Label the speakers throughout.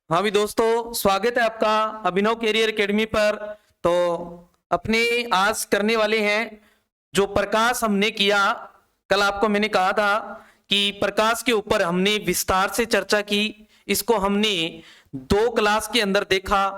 Speaker 1: हाँ भी दोस्तों, स्वागत है आपका अभिनव कैरियर एकेडमी पर। तो अपने आज करने वाले हैं जो प्रकाश हमने किया। कल आपको मैंने कहा था कि प्रकाश के ऊपर हमने विस्तार से चर्चा की। इसको हमने 2 क्लास के अंदर देखा।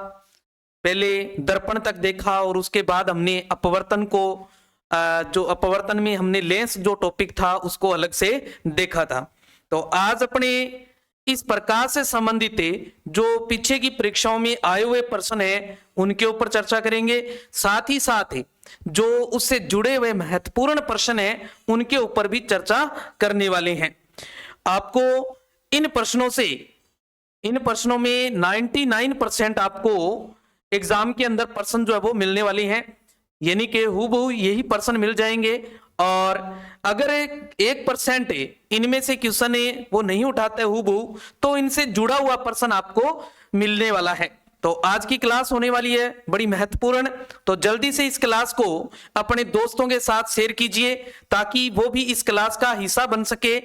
Speaker 1: पहले दर्पण तक देखा और उसके बाद हमने अपवर्तन को जो अपवर्तन में हमने लेंस जो टॉपिक था उसको अलग से देखा था। तो आज अपने इस प्रकार से संबंधित जो पीछे की परीक्षाओं में आए हुए प्रश्न है उनके ऊपर चर्चा करेंगे। साथ ही साथ जो उससे जुड़े हुए महत्वपूर्ण प्रश्न है उनके ऊपर भी चर्चा करने वाले हैं। आपको इन प्रश्नों में 99% आपको एग्जाम के अंदर प्रश्न जो है वो मिलने वाले हैं, यानी कि हूबहू यही प्रश्न मिल जाएंगे। और अगर 1% इनमें से क्वेश्चन वो नहीं उठाते हूबहू, तो इनसे जुड़ा हुआ प्रश्न आपको मिलने वाला है। तो आज की क्लास होने वाली है बड़ी महत्वपूर्ण। तो जल्दी से इस क्लास को अपने दोस्तों के साथ शेयर कीजिए ताकि वो भी इस क्लास का हिस्सा बन सके,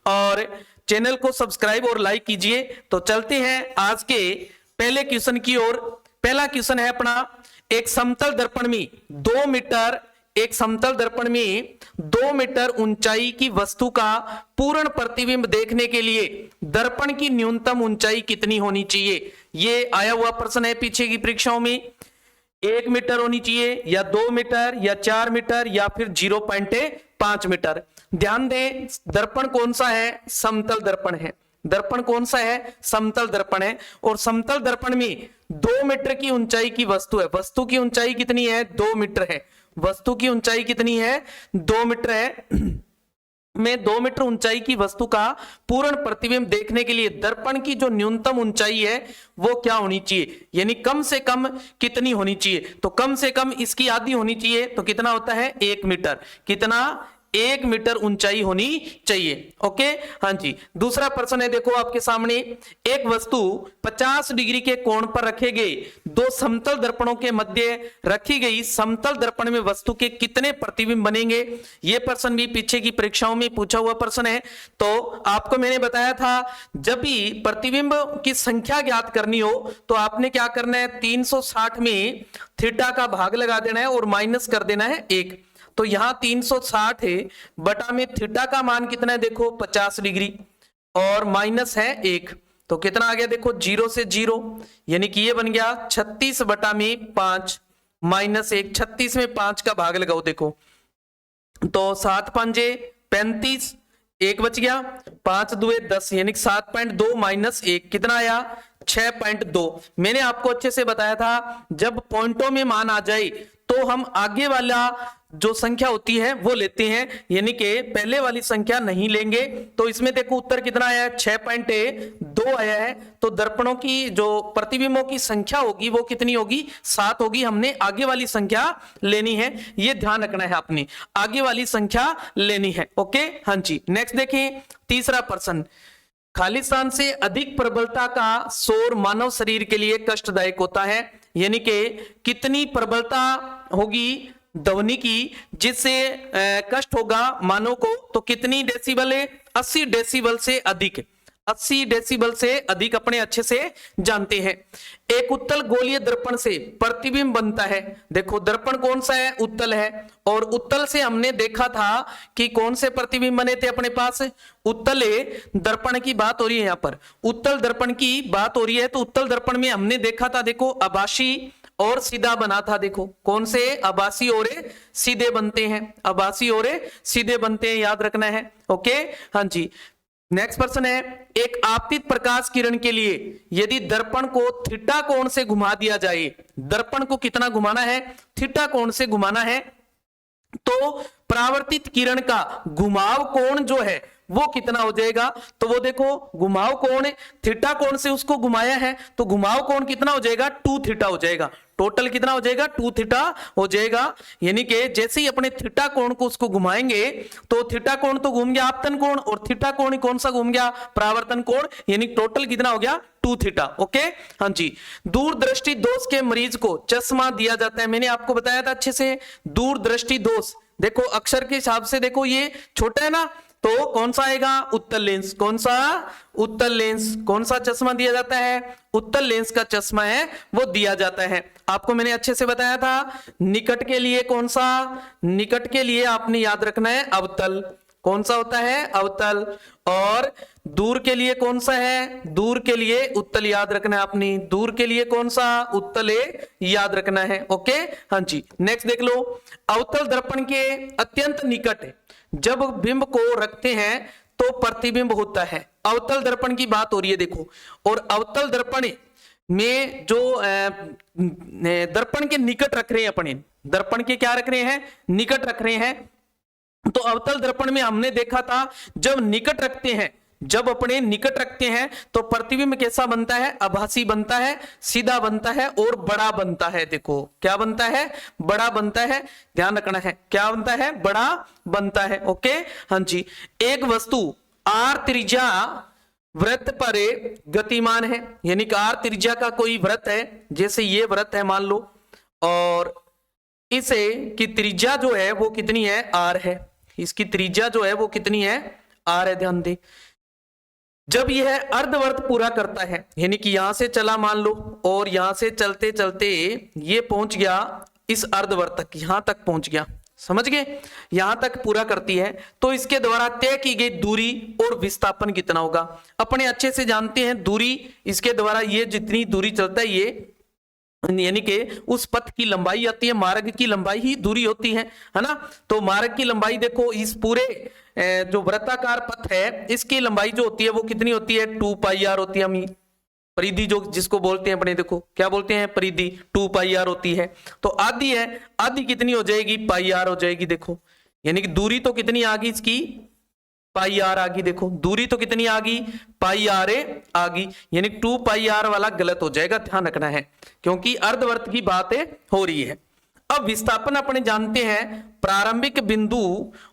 Speaker 1: और चैनल को सब्सक्राइब और लाइक कीजिए। तो चलते हैं आज के पहले क्वेश्चन की ओर। पहला क्वेश्चन है अपना, एक समतल दर्पण में 2 मीटर ऊंचाई की वस्तु का पूर्ण प्रतिबिंब देखने के लिए दर्पण की न्यूनतम ऊंचाई कितनी होनी चाहिए। ये आया हुआ प्रश्न है पीछे की परीक्षाओं में। 1 मीटर होनी चाहिए या 2 मीटर या 4 मीटर या फिर 0.5 मीटर। ध्यान दें, दर्पण कौन सा है? समतल दर्पण है। दर्पण कौन सा है? समतल दर्पण है। और समतल दर्पण में 2 मीटर की ऊंचाई की वस्तु है। वस्तु की ऊंचाई कितनी है? 2 मीटर है। वस्तु की ऊंचाई कितनी है? 2 मीटर है। में 2 मीटर ऊंचाई की वस्तु का पूर्ण प्रतिबिंब देखने के लिए दर्पण की जो न्यूनतम ऊंचाई है वो क्या होनी चाहिए, यानी कम से कम कितनी होनी चाहिए? तो कम से कम इसकी आधी होनी चाहिए। तो कितना होता है? 1 मीटर। कितना? 1 मीटर ऊंचाई होनी चाहिए। ओके, हाँ जी। दूसरा प्रश्न है, देखो आपके सामने, एक वस्तु 50 डिग्री के कोण पर रखे गए 2 समतल दर्पणों के मध्य रखी गई समतल दर्पण में वस्तु के कितने प्रतिबिंब बनेंगे। यह प्रश्न भी पीछे की परीक्षाओं में पूछा हुआ प्रश्न है। तो आपको मैंने बताया था, जब भी प्रतिबिंब की संख्या ज्ञात करनी हो तो आपने क्या करना है? 360 में थीटा का भाग लगा देना है और माइनस कर देना है 1। तो यहां 360 है बटा में थीटा का मान कितना है? देखो 50 डिग्री और माइनस है 1। तो कितना आ गया? देखो 0 से 0, यानी कि ये बन गया 36 बटा में 5 माइनस 1। 36 में 5 का भाग लगाओ, देखो तो 7 पंजे 35, 1 बच गया, 5 दुए 10, यानी 7.2 माइनस 1 कितना आया? 6.2। मैंने आपको अच्छे से बताया था, जब पॉइंटों में मान आ जाए तो हम आगे वाला जो संख्या होती है वो लेते हैं, यानी कि पहले वाली संख्या नहीं लेंगे। तो इसमें देखो उत्तर कितना आया है? 6.2 आया है। तो दर्पणों की जो प्रतिबिंबों की संख्या होगी वो कितनी होगी? 7 होगी। हमने आगे वाली संख्या लेनी है, ये ध्यान रखना है, आपने आगे वाली संख्या लेनी है। ओके, हाँ जी। नेक्स्ट देखें, तीसरा प्रश्न, खाली स्थान से अधिक प्रबलता का शोर मानव शरीर के लिए कष्टदायक होता है, यानी कि कितनी प्रबलता होगी ध्वनि की जिससे कष्ट होगा मानव को। तो कितनी डेसिबल है? 80 डेसिबल से अधिक। 80 डेसिबल से अधिक अपने अच्छे से जानते हैं। एक उत्तल गोलीय दर्पण से प्रतिबिंब बनता है। देखो दर्पण कौन सा है? उत्तल है। और उत्तल से हमने देखा था कि कौन से प्रतिबिंब बने थे अपने पास? उत्तल दर्पण की बात हो रही है, यहां पर उत्तल दर्पण की बात हो रही है। तो उत्तल दर्पण में हमने देखा था, देखो आभासी और सीधा बना था। देखो कौन से? आभासी और सीधे बनते हैं। आभासी और सीधे बनते हैं, याद रखना है। ओके, हाँ जी। नेक्स्ट प्रश्न है, एक आपतित प्रकाश किरण के लिए यदि दर्पण को थीटा कोण से घुमा दिया जाए, दर्पण को कितना घुमाना है? थीटा कोण से घुमाना है। तो परावर्तित किरण का घुमाव कोण जो है वो कितना हो जाएगा? तो वो देखो घुमाव कोण थीटा कोण से उसको घुमाया है, तो घुमाव कोण कितना हो जाएगा? 2 थीटा हो जाएगा। टोटल कितना हो जाएगा? 2 थीटा हो जाएगा। यानी कि जैसे ही अपने थीटा कोण को उसको घुमाएंगे तो थीटा कोण तो घूम गया आपतन कोण, और थीटा कोण कौन सा घूम गया? परावर्तन कोण। यानी टोटल कितना हो गया? 2 थीटा। ओके, हाँ जी। दूरदृष्टि दोष के मरीज को चश्मा दिया जाता है। मैंने आपको बताया था अच्छे से, दूरदृष्टि दोष देखो अक्षर के हिसाब से देखो ये छोटा है ना, तो कौन सा आएगा? उत्तल लेंस। कौन सा? उत्तल लेंस। कौन सा चश्मा दिया जाता है? उत्तल लेंस का चश्मा है वो दिया जाता है। आपको मैंने अच्छे से बताया था, निकट के लिए कौन सा? निकट के लिए आपने याद रखना है अवतल। कौन सा होता है? अवतल। और दूर के लिए कौन सा है? दूर के लिए उत्तल याद रखना है आपने। दूर के लिए कौन सा? उत्तल याद रखना है। ओके, हाँ जी। नेक्स्ट देख लो, अवतल दर्पण के अत्यंत निकट जब बिंब को रखते हैं तो प्रतिबिंब होता है। अवतल दर्पण की बात हो रही है देखो। और अवतल दर्पण में जो दर्पण के निकट रख रहे हैं अपने, दर्पण के क्या रख रहे हैं? निकट रख रहे हैं। तो अवतल दर्पण में हमने देखा था जब निकट रखते हैं, जब अपने निकट रखते हैं तो प्रतिबिंब कैसा बनता है? आभासी बनता है, सीधा बनता है और बड़ा बनता है। देखो क्या बनता है? बड़ा बनता है। ध्यान रखना है, क्या बनता है? बड़ा बनता है। ओके, हाँ जी। एक वस्तु आर त्रिज्या वृत्त पर गतिमान है, यानी कि आर त्रिज्या का कोई वृत्त है, जैसे ये वृत्त है मान लो, और इसे की त्रिज्या जो है वो कितनी है? आर है। इसकी त्रिज्या जो है वो कितनी है? आर है। ध्यान दे, जब यह अर्धवर्त पूरा करता है, यानी कि यहां से चला मान लो और यहां से चलते चलते ये पहुंच गया इस अर्धवर्त तक, यहां तक पहुंच गया, समझ गए? यहां तक पूरा करती है तो इसके द्वारा तय की गई दूरी और विस्थापन कितना होगा? अपने अच्छे से जानते हैं दूरी, इसके द्वारा ये जितनी दूरी चलता है ये यानी कि उस पथ की लंबाई आती है, मार्ग की लंबाई ही दूरी होती है ना? तो मार्ग की लंबाई देखो, इस पूरे जो वृत्ताकार पथ है इसकी लंबाई जो होती है वो कितनी होती है? 2 पाई आर होती है। हम परिधि जो जिसको बोलते हैं अपने, देखो क्या बोलते हैं? परिधि 2 पाई आर होती है। तो आधी है, आधी कितनी हो जाएगी? पाई आर हो जाएगी। देखो यानी कि दूरी तो कितनी आ गई इसकी? पाई आर आ गई। देखो दूरी तो कितनी आ गई? पाई आर आ गई, यानी 2 पाई आर वाला गलत हो जाएगा, ध्यान रखना है, क्योंकि अर्धवर्त की बातें हो रही है। अब विस्थापन अपने जानते हैं, प्रारंभिक बिंदु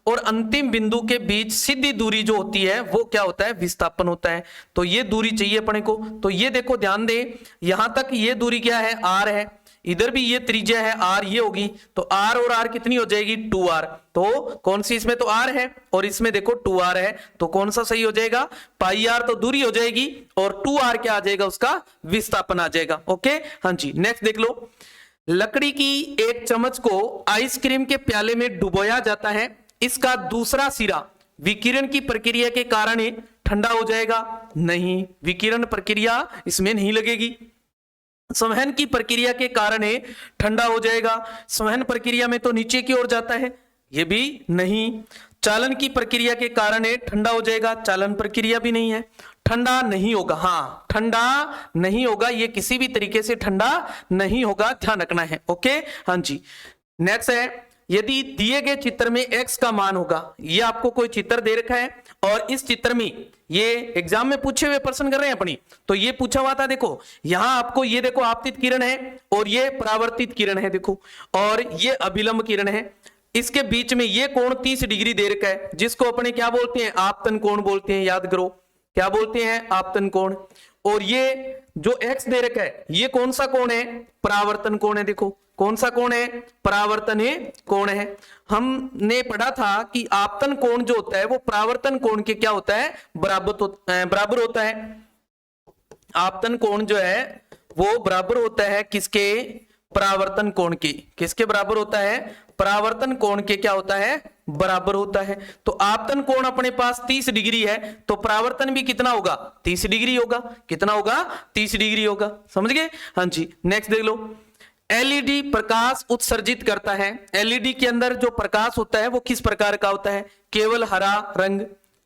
Speaker 1: और अंतिम बिंदु के बीच सीधी दूरी जो होती है वो क्या होता है? विस्थापन होता है। तो ये दूरी चाहिए अपने को। तो ये देखो ध्यान दे, यहां तक ये दूरी क्या है? आर है। इधर भी ये त्रिज्या है आर, ये होगी तो आर और आर कितनी हो जाएगी? 2r। तो कौन सी? इसमें तो आर है और इसमें देखो 2r है, तो कौन सा सही हो जाएगा? पाई आर तो दूरी हो जाएगी और 2r क्या आ जाएगा? उसका विस्थापन आ जाएगा। ओके, हाँ जी। नेक्स्ट देख लो, लकड़ी की एक चम्मच को आइसक्रीम के प्याले में डुबोया जाता है, इसका दूसरा सिरा विकिरण की प्रक्रिया के कारण ठंडा हो जाएगा? नहीं, विकिरण प्रक्रिया इसमें नहीं लगेगी। संवहन की प्रक्रिया के कारण ठंडा हो जाएगा? संवहन प्रक्रिया में तो नीचे की ओर जाता है, ये भी नहीं। चालन की प्रक्रिया के कारण ठंडा हो जाएगा? चालन प्रक्रिया भी नहीं है, ठंडा नहीं होगा। हाँ, ठंडा नहीं होगा, ये किसी भी तरीके से ठंडा नहीं होगा, ध्यान रखना है। ओके, हाँ जी। नेक्स्ट है, यदि दिए गए चित्र में x का मान होगा, ये आपको कोई चित्र दे रखा है और इस चित्र में ये एग्जाम में पूछे हुए प्रश्न कर रहे हैं अपनी, तो ये पूछा हुआ था। देखो यहां आपको ये देखो आपतित किरण है और ये परावर्तित किरण है, देखो, और ये अभिलंब किरण है। इसके बीच में ये कोण 30 डिग्री दे रखा है, जिसको अपने क्या बोलते हैं? आपतन कोण बोलते हैं। याद करो क्या बोलते हैं? आपतन कोण। और ये जो x दे रखा है ये कौन सा कोण है? परावर्तन कोण है। देखो कौन सा कोण है? परावर्तन कोण है। हमने पढ़ा था कि आपतन कोण जो होता है वो परावर्तन कोण के क्या होता है? बराबर होता है। आपतन कोण जो है वो बराबर होता है किसके? परावर्तन कोण के। किसके बराबर होता है? परावर्तन कोण के क्या होता है? बराबर होता है। तो आपतन कोण अपने पास 30 डिग्री है, तो परावर्तन भी कितना होगा? 30 डिग्री होगा। कितना होगा? 30 डिग्री होगा। समझ गए? हाँ जी। नेक्स्ट देख लो, एलईडी प्रकाश उत्सर्जित करता है। एलईडी के अंदर जो प्रकाश होता है वो किस प्रकार का होता है? केवल हरा रंग,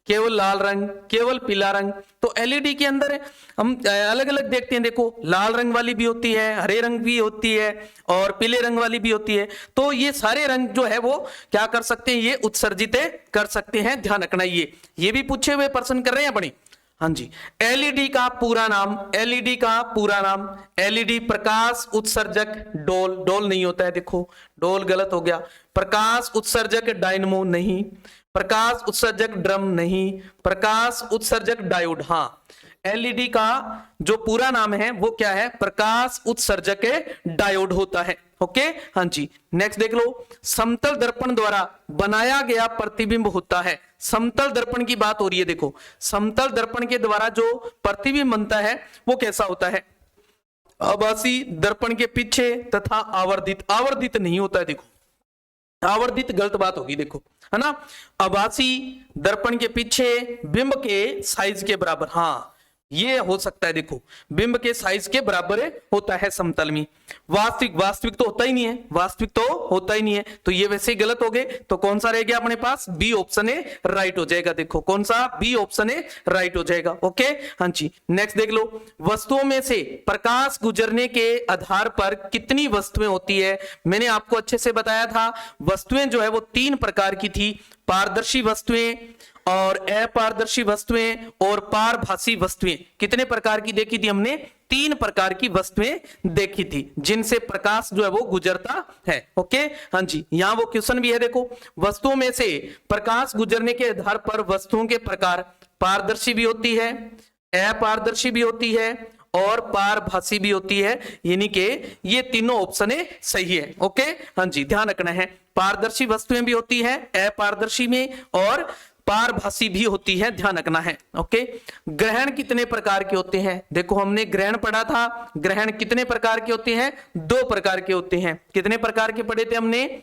Speaker 1: केवल लाल रंग, केवल पीला रंग। तो एलईडी के अंदर हम अलग अलग देखते हैं, देखो लाल रंग वाली भी होती है, हरे रंग भी होती है और पीले रंग वाली भी होती है। तो ये सारे रंग जो है वो क्या कर सकते हैं? ये उत्सर्जित कर सकते हैं, ध्यान रखना। ये भी पूछे हुए प्रश्न कर रहे हैं अपनी। हाँ जी। एलईडी का पूरा नाम, एलईडी का पूरा नाम, एलईडी प्रकाश उत्सर्जक डोल। डोल नहीं होता है, देखो ढोल गलत हो गया। प्रकाश उत्सर्जक डायनमो नहीं, प्रकाश उत्सर्जक ड्रम नहीं, प्रकाश उत्सर्जक डायोड। हाँ, एलईडी का जो पूरा नाम है वो क्या है? प्रकाश उत्सर्जक डायोड होता है। ओके, हाँ जी। नेक्स्ट देख लो, समतल दर्पण द्वारा बनाया गया प्रतिबिंब होता है। समतल दर्पण की बात हो रही है। देखो, समतल दर्पण के द्वारा जो प्रतिबिंब बनता है वो कैसा होता है? आभासी दर्पण के पीछे तथा आवर्धित। आवर्धित नहीं होता है। देखो, आवर्धित गलत बात होगी, देखो, है ना। आभासी दर्पण के पीछे बिंब के साइज के बराबर, हाँ ये हो सकता है। देखो, बिंब के साइज के बराबर होता है समतल में। वास्तविक, वास्तविक तो होता ही नहीं है, वास्तविक तो होता ही नहीं है, तो ये वैसे ही गलत हो गए। तो कौन सा रह गया अपने पास? बी ऑप्शन है राइट हो जाएगा। देखो, कौन सा? बी ऑप्शन है राइट हो जाएगा। ओके, हाँ जी। नेक्स्ट देख लो, वस्तुओं में से प्रकाश गुजरने के आधार पर कितनी वस्तुएं होती है? मैंने आपको अच्छे से बताया था, वस्तुएं जो है वो 3 प्रकार की थी, पारदर्शी वस्तुएं और अपारदर्शी वस्तुएं और पारभासी वस्तुएं। कितने प्रकार की देखी थी हमने? 3 प्रकार की वस्तुएं देखी थी जिनसे प्रकाश जो है वो गुजरता है। ओके, हाँ जी। यहां वो क्वेश्चन भी है। देखो, वस्तुओं में से प्रकाश गुजरने के आधार पर वस्तुओं के प्रकार पारदर्शी भी होती है, अपारदर्शी भी होती है और पारभासी भी होती है, यानी कि ये तीनों ऑप्शन सही है। ओके, हाँ जी, ध्यान रखना है। पारदर्शी वस्तुएं भी होती है अपारदर्शी में और पारभासी भी होती है, ध्यान रखना है। ओके, ग्रहण कितने प्रकार के होते हैं? देखो, हमने ग्रहण पढ़ा था। ग्रहण कितने प्रकार के होते हैं? 2 प्रकार के होते हैं। कितने प्रकार के पढ़े थे हमने?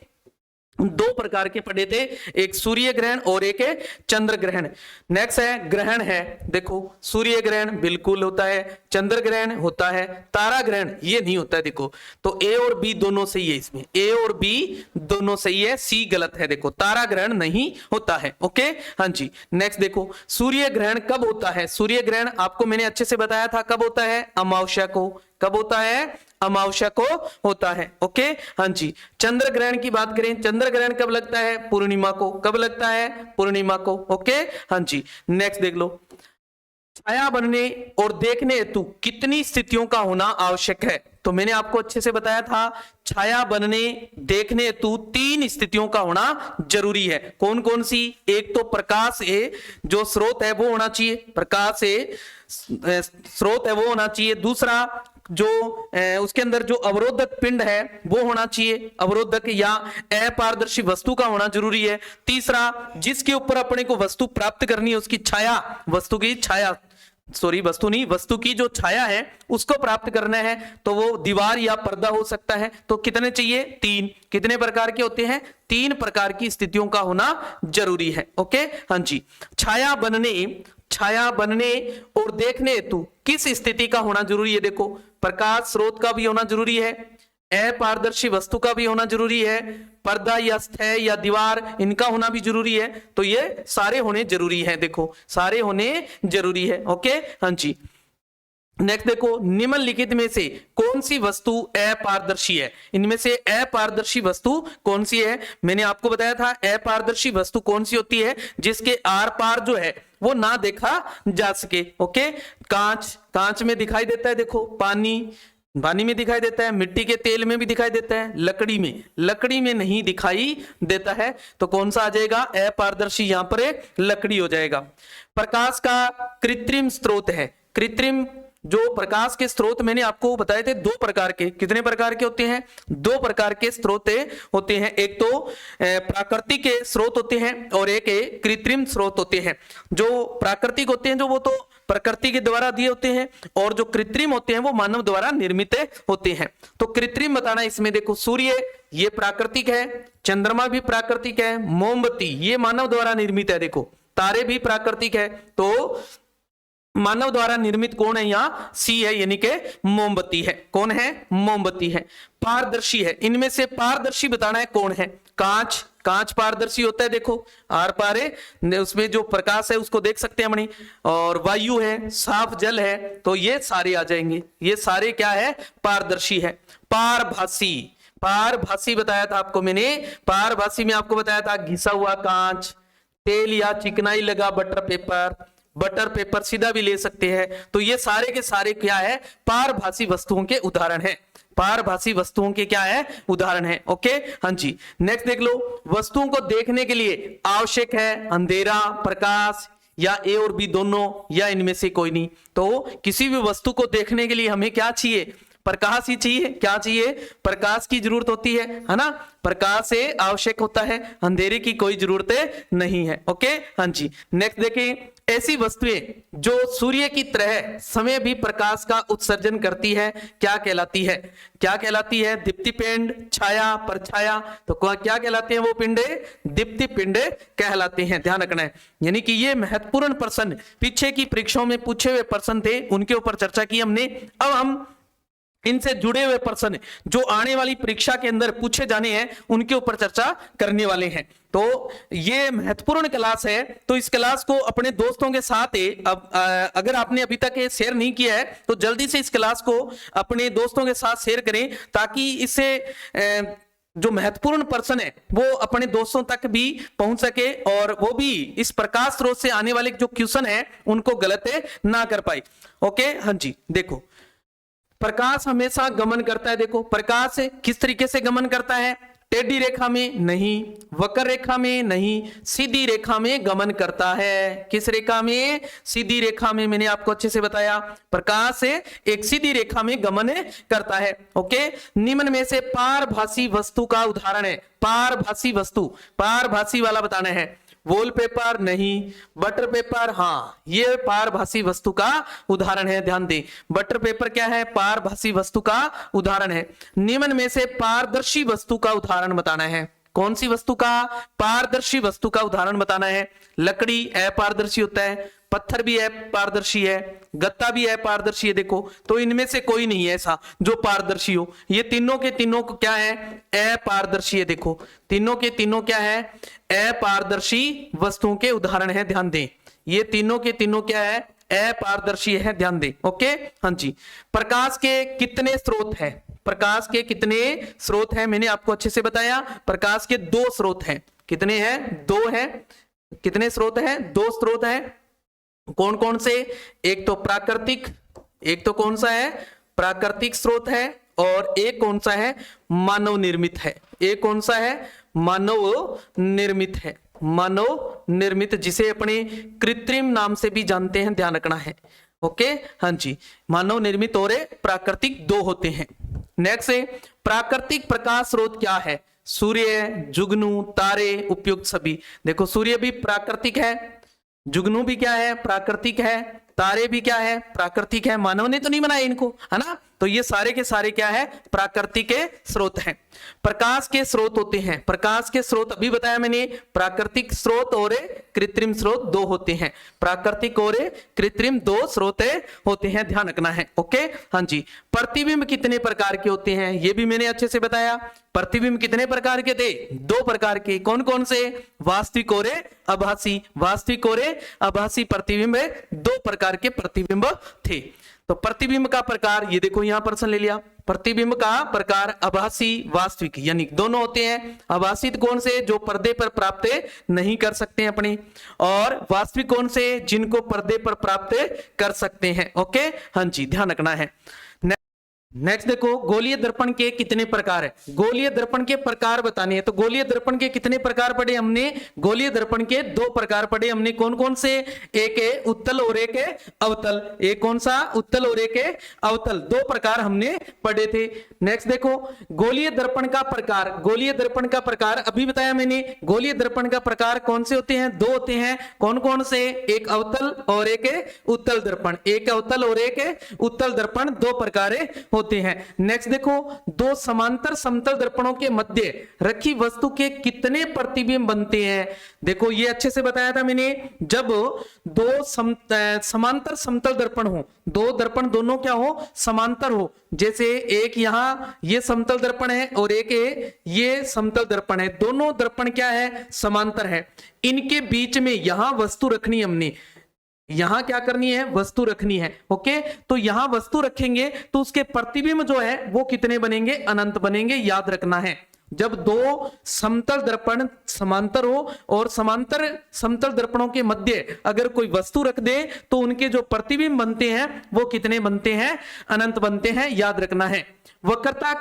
Speaker 1: 2 प्रकार के पढ़े थे, एक सूर्य ग्रहण और एक है चंद्र ग्रहण। नेक्स्ट है ग्रहण है। देखो, सूर्य ग्रहण बिल्कुल होता है, चंद्र ग्रहण होता है, तारा ग्रहण ये नहीं होता है। देखो, तो ए और बी दोनों सही है, इसमें ए और बी दोनों सही है, सी गलत है। देखो, तारा ग्रहण नहीं होता है। ओके, हाँ जी। नेक्स्ट देखो, सूर्य ग्रहण कब होता है? सूर्य ग्रहण आपको मैंने अच्छे से बताया था कब होता है? अमावस्या को। कब होता है? अमावस्या को होता है। ओके, हाँ जी। चंद्र ग्रहण की बात करें, चंद्र ग्रहण कब लगता है? पूर्णिमा को। कब लगता है? पूर्णिमा को। ओके, हाँ जी। नेक्स्ट देख लो, छाया बनने और देखने हेतु कितनी स्थितियों का होना आवश्यक है? तो मैंने आपको अच्छे से बताया था, छाया बनने देखने हेतु 3 स्थितियों का होना जरूरी है। कौन कौन सी? एक तो प्रकाश है जो स्रोत है वो होना चाहिए, प्रकाश है स्रोत है वो होना चाहिए। दूसरा, जो उसके अंदर जो अवरोधक पिंड है वो होना चाहिए, अवरोधक या अपारदर्शी वस्तु का होना जरूरी है। तीसरा, जिसके ऊपर अपने को वस्तु प्राप्त करनी है उसकी छाया, वस्तु की छाया, सॉरी वस्तु नहीं, वस्तु की जो छाया है उसको प्राप्त करना है, तो वो दीवार या पर्दा हो सकता है। तो कितने चाहिए? 3। कितने प्रकार के होते हैं? 3 प्रकार की स्थितियों का होना जरूरी है। ओके, हाँ जी। छाया बनने और देखने हेतु किस स्थिति का होना जरूरी है? देखो, प्रकाश स्रोत का भी होना जरूरी है, अपारदर्शी वस्तु का भी होना जरूरी है, पर्दा या सतह या दीवार इनका होना भी जरूरी है। तो ये सारे होने जरूरी है। देखो, सारे होने जरूरी है। ओके, हाँ जी। नेक्स्ट देखो, निम्नलिखित में से कौन सी वस्तु अपारदर्शी है? इनमें से अपारदर्शी वस्तु कौन सी है? मैंने आपको बताया था अपारदर्शी वस्तु कौन सी होती है? जिसके आर पार जो है वो ना देखा जा सके। ओके, कांच में दिखाई देता है। देखो, पानी में दिखाई देता है, मिट्टी के तेल में भी दिखाई देता है, लकड़ी में नहीं दिखाई देता है। तो कौन सा आ जाएगा? अपारदर्शी, यहां पर लकड़ी हो जाएगा। प्रकाश का कृत्रिम स्रोत है। कृत्रिम जो प्रकाश के स्रोत मैंने आपको बताए थे 2 प्रकार के। कितने प्रकार के होते हैं? 2 प्रकार के स्रोत होते हैं। एक तो प्राकृतिक के स्रोत होते हैं और एक कृत्रिम स्रोत होते हैं। जो प्राकृतिक होते हैं जो वो तो प्रकृति के द्वारा दिए होते हैं, और जो कृत्रिम होते हैं वो मानव द्वारा निर्मित होते हैं। तो कृत्रिम बताना, इसमें देखो, सूर्य ये प्राकृतिक है, चंद्रमा भी प्राकृतिक है, मोमबत्ती ये मानव द्वारा निर्मित है। देखो, तारे भी प्राकृतिक है, तो मानव द्वारा निर्मित कौन है? यहाँ सी है, यानी कि मोमबत्ती है। कौन है? मोमबत्ती है। पारदर्शी है, इनमें से पारदर्शी बताना है कौन है? कांच पारदर्शी होता है। देखो, आर पार है, उसमें जो प्रकाश है उसको देख सकते हैं अपनी। और वायु है, साफ जल है, तो ये सारे आ जाएंगे। ये सारे क्या है? पारदर्शी है। पारभासी बताया था आपको मैंने। पारभासी में आपको बताया था घिसा हुआ कांच, तेल या चिकनाई लगा बटर पेपर, बटर पेपर सीधा भी ले सकते हैं। तो ये सारे के सारे क्या है, पारभासी वस्तुओं के उदाहरण है। पारभासी वस्तुओं के क्या है, उदाहरण है। ओके, हाँ जी। नेक्स्ट देख लो, वस्तुओं को देखने के लिए आवश्यक है अंधेरा, प्रकाश, या ए और बी दोनों, या इनमें से कोई नहीं। तो किसी भी वस्तु को देखने के लिए हमें क्या चाहिए, प्रकाश ही चाहिए। क्या चाहिए, प्रकाश की जरूरत होती है ना, प्रकाश से आवश्यक होता है, अंधेरे की कोई जरूरत नहीं है। ओके, हाँ जी। नेक्स्ट देखें, ऐसी वस्तुएं जो सूर्य की तरह समय भी प्रकाश का उत्सर्जन करती है क्या कहलाती है, क्या कहलाती है, दीप्ति पिंड, छाया, परछाया। तो क्या कहलाते हैं वो पिंडे, दीप्ति पिंडे कहलाते हैं, ध्यान रखना है। यानी कि ये महत्वपूर्ण प्रश्न पीछे की परीक्षाओं में पूछे हुए प्रश्न थे, उनके ऊपर चर्चा की हमने। अब हम इनसे जुड़े हुए प्रश्न जो आने वाली परीक्षा के अंदर पूछे जाने हैं उनके ऊपर चर्चा करने वाले हैं। तो ये महत्वपूर्ण क्लास है, तो इस क्लास को अपने दोस्तों के साथ अब अगर आपने अभी तक ये शेयर नहीं किया है तो जल्दी से इस क्लास को अपने दोस्तों के साथ शेयर करें, ताकि इससे जो महत्वपूर्ण प्रश्न है वो अपने दोस्तों तक भी पहुंच सके और वो भी इस प्रकाश स्रोत से आने वाले जो क्वेश्चन है उनको गलत ना कर पाए। ओके, हाँ जी। देखो, प्रकाश हमेशा गमन करता है। देखो, प्रकाश किस तरीके से गमन करता है, टेढ़ी रेखा में नहीं, वक्र रेखा में नहीं, सीधी रेखा में गमन करता है। किस रेखा में, सीधी रेखा में। मैंने आपको अच्छे से बताया, प्रकाश एक सीधी रेखा में गमन करता है। ओके, निम्न में से पारभासी वस्तु का उदाहरण है, पारभासी वस्तु, पारभासी वाला बताना है। वॉलपेपर नहीं, बटर पेपर, हाँ ये पारभासी वस्तु का उदाहरण है, ध्यान दें। बटर पेपर क्या है, पारभासी वस्तु का उदाहरण है। निम्न में से पारदर्शी वस्तु का उदाहरण बताना है। कौन सी वस्तु का, पारदर्शी वस्तु का उदाहरण बताना है। लकड़ी अपारदर्शी होता है, पत्थर भी अपारदर्शी है, गत्ता भी अपारदर्शी है। देखो, तो इनमें से कोई नहीं है ऐसा जो पारदर्शी हो। ये तीनों के तीनों क्या है, अपारदर्शी है। देखो, तीनों के तीनों क्या है, अपारदर्शी वस्तुओं के उदाहरण है, ध्यान दें। ये तीनों के तीनों क्या है, अपारदर्शी है, ध्यान दें। ओके, हाँ जी। प्रकाश के कितने स्रोत हैं, प्रकाश के कितने स्रोत हैं, मैंने आपको अच्छे से बताया। प्रकाश के दो स्रोत हैं। कितने हैं, दो हैं। कितने स्रोत हैं, दो स्रोत हैं। कौन कौन से, एक तो प्राकृतिक, एक तो कौन सा है, प्राकृतिक स्रोत है, और एक कौन सा है, मानव निर्मित है। एक कौन सा है, मानव निर्मित है, मानव निर्मित, जिसे अपने कृत्रिम नाम से भी जानते हैं, ध्यान रखना है। ओके, हाँ जी। मानव निर्मित और प्राकृतिक दो होते हैं। नेक्स्ट है, प्राकृतिक प्रकाश स्रोत क्या है, सूर्य, जुगनू, तारे, उपयुक्त सभी। देखो, सूर्य भी प्राकृतिक है, जुगनू भी क्या है, प्राकृतिक है, तारे भी क्या है, प्राकृतिक है। मानव ने तो नहीं बनाया इनको, है ना। तो ये सारे के सारे क्या है, प्राकृतिक स्रोत हैं। प्रकाश के स्रोत होते हैं, प्रकाश के स्रोत अभी बताया मैंने, प्राकृतिक स्रोत और कृत्रिम स्रोत दो होते हैं। प्राकृतिक और कृत्रिम दो स्रोत होते हैं, ध्यान रखना है। ओके, हाँ जी। प्रतिबिंब कितने प्रकार के होते हैं, ये भी मैंने अच्छे से बताया। प्रतिबिंब कितने प्रकार के थे, दो प्रकार के। कौन कौन से, वास्तविक और आभासी। वास्तविक और आभासी प्रतिबिंब दो प्रकार के प्रतिबिंब थे। तो प्रतिबिंब का प्रकार, ये देखो यहां प्रश्न ले लिया, प्रतिबिंब का प्रकार आभासी, वास्तविक, यानी दोनों होते हैं। आभासी कौन से, जो पर्दे पर प्राप्त नहीं कर सकते हैं अपने, और वास्तविक कौन से, जिनको पर्दे पर प्राप्त कर सकते हैं। ओके, हाँ जी, ध्यान रखना है। नेक्स्ट देखो, गोलीय दर्पण के कितने प्रकार है, गोलीय दर्पण के प्रकार बताने हैं। तो गोलीय दर्पण के कितने प्रकार पढ़े हमने, गोलीय दर्पण के दो प्रकार पढ़े हमने। कौन कौन से, एक है उत्तल और एक है अवतल। एक कौन सा, उत्तल और एक है अवतल, दो प्रकार हमने पढ़े थे। नेक्स्ट देखो, गोलीय दर्पण का प्रकार, गोलीय दर्पण का प्रकार अभी बताया मैंने। गोलीय दर्पण का प्रकार कौन से होते हैं, दो होते हैं। कौन कौन से, एक अवतल और एक उत्तल दर्पण। एक अवतल और एक उत्तल दर्पण, दो प्रकार होते हैं। नेक्स्ट देखो, दो समांतर समतल दर्पणों के मध्य रखी वस्तु के कितने प्रतिबिंब बनते हैं। देखो, ये अच्छे से बताया था मैंने, जब दो समांतर समतल दर्पण हो, दो दर्पण दोनों क्या हो, समांतर हो। जैसे एक यहां ये समतल दर्पण है और एक ये समतल दर्पण है, दोनों दर्पण क्या है, समांतर है। इनके बीच में यहां वस्तु रखनी हमने, यहां क्या करनी है, वस्तु रखनी है। ओके, तो यहां वस्तु रखेंगे तो उसके प्रतिबिंब जो है वो कितने बनेंगे, अनंत बनेंगे, याद रखना है। जब दो समतल दर्पण समांतर हो और समांतर समतल दर्पणों के मध्य अगर कोई वस्तु रख दे तो उनके जो प्रतिबिंब बनते हैं वो कितने बनते हैं? अनंत बनते हैं, याद रखना है। वक्रता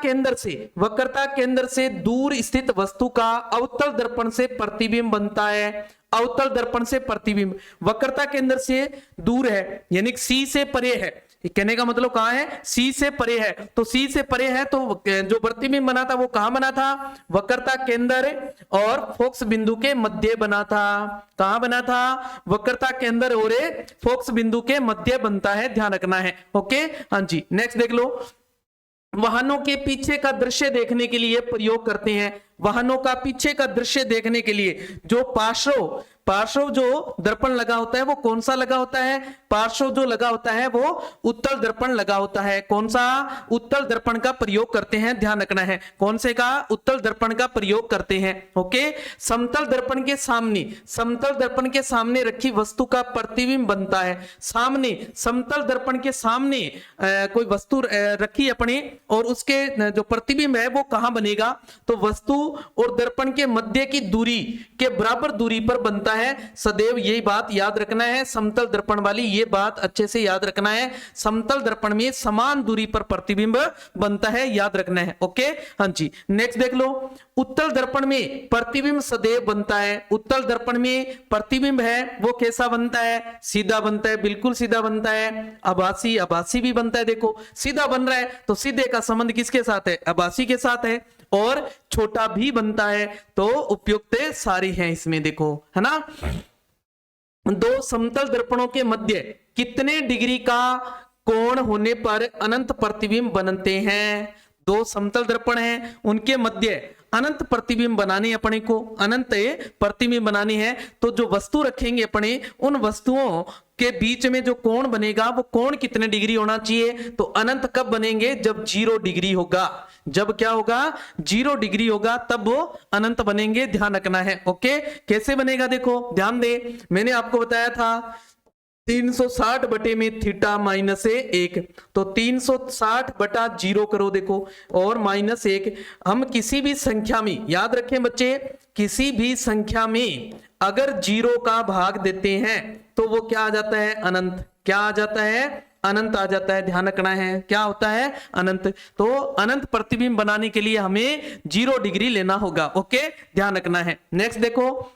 Speaker 1: केंद्र से दूर स्थित वस्तु का अवतल दर्पण से प्रतिबिंब बनता है। अवतल दर्पण से प्रतिबिंब वक्रता केंद्र से दूर है, यानी सी से परे है। कहने का मतलब कहां है? सी से परे है। तो सी से परे है तो जो प्रतिबिंब बना था वो कहां बना था? वक्रता केंद्र और फोकस बिंदु के मध्य बना था। कहां बना था? वक्रता केंद्र और फोकस बिंदु के मध्य बनता है, ध्यान रखना है। ओके, हाँ जी। नेक्स्ट देख लो, वाहनों के पीछे का दृश्य देखने के लिए प्रयोग करते हैं। वाहनों का पीछे का दृश्य देखने के लिए जो पार्श्व जो दर्पण लगा होता है वो कौन सा लगा होता है? पार्श्व जो लगा होता है वो उत्तल दर्पण लगा होता है। कौन सा? उत्तल दर्पण का प्रयोग करते हैं, ध्यान रखना है। कौन से का? उत्तल दर्पण का प्रयोग करते हैं। ओके, समतल दर्पण के सामने रखी वस्तु का प्रतिबिंब बनता है। समतल दर्पण के सामने कोई वस्तु रखी अपने और उसके जो प्रतिबिंब है वो कहां बनेगा? तो वस्तु और दर्पण के मध्य की दूरी के बराबर दूरी पर बनता है। सदैव यही बात याद रखना है, समतल दर्पण वाली ये बात अच्छे से याद रखना है। समतल दर्पण में समान दूरी पर प्रतिबिंब बनता है, याद रखना है। ओके, हाँ जी। नेक्स्ट देख लो, उत्तल दर्पण में प्रतिबिंब सदैव बनता है। उत्तल दर्पण में प्रतिबिंब है वो कैसा बनता है? सीधा बनता है, बिल्कुल सीधा बनता है। आभासी भी बनता है। देखो सीधा बन रहा है तो सीधे का संबंध किसके साथ है? आभासी के साथ है। और छोटा भी बनता है, तो उपयुक्त सारी हैं इसमें, देखो है ना। दो समतल दर्पणों के मध्य कितने डिग्री का कोण होने पर अनंत प्रतिबिंब बनते हैं? दो समतल दर्पण हैं, उनके मध्य अनंत प्रतिबिंब बनाने अपने को, अनंत प्रतिबिंब बनाने हैं। तो जो वस्तु रखेंगे अपने, उन वस्तुओं के बीच में जो कोण बनेगा वो कोण कितने डिग्री होना चाहिए? तो अनंत कब बनेंगे? जब 0 डिग्री होगा। जब क्या होगा? 0 डिग्री होगा, तब वो अनंत बनेंगे, ध्यान रखना है। ओके, कैसे बनेगा? देखो ध्यान दे, मैंने आपको बताया था 360 बटे में थीटा माइनस 1, तो 360 बटा 0 करो, देखो, और माइनस 1। हम किसी भी संख्या में, याद रखें बच्चे, किसी भी संख्या में अगर 0 का भाग देते हैं तो वो क्या आ जाता है? अनंत। क्या आ जाता है? अनंत आ जाता है, ध्यान रखना है। क्या होता है? अनंत। तो अनंत प्रतिबिंब बनाने के लिए हमें 0 डिग्री लेना होगा। ओके, ध्यान रखना है। नेक्स्ट देखो,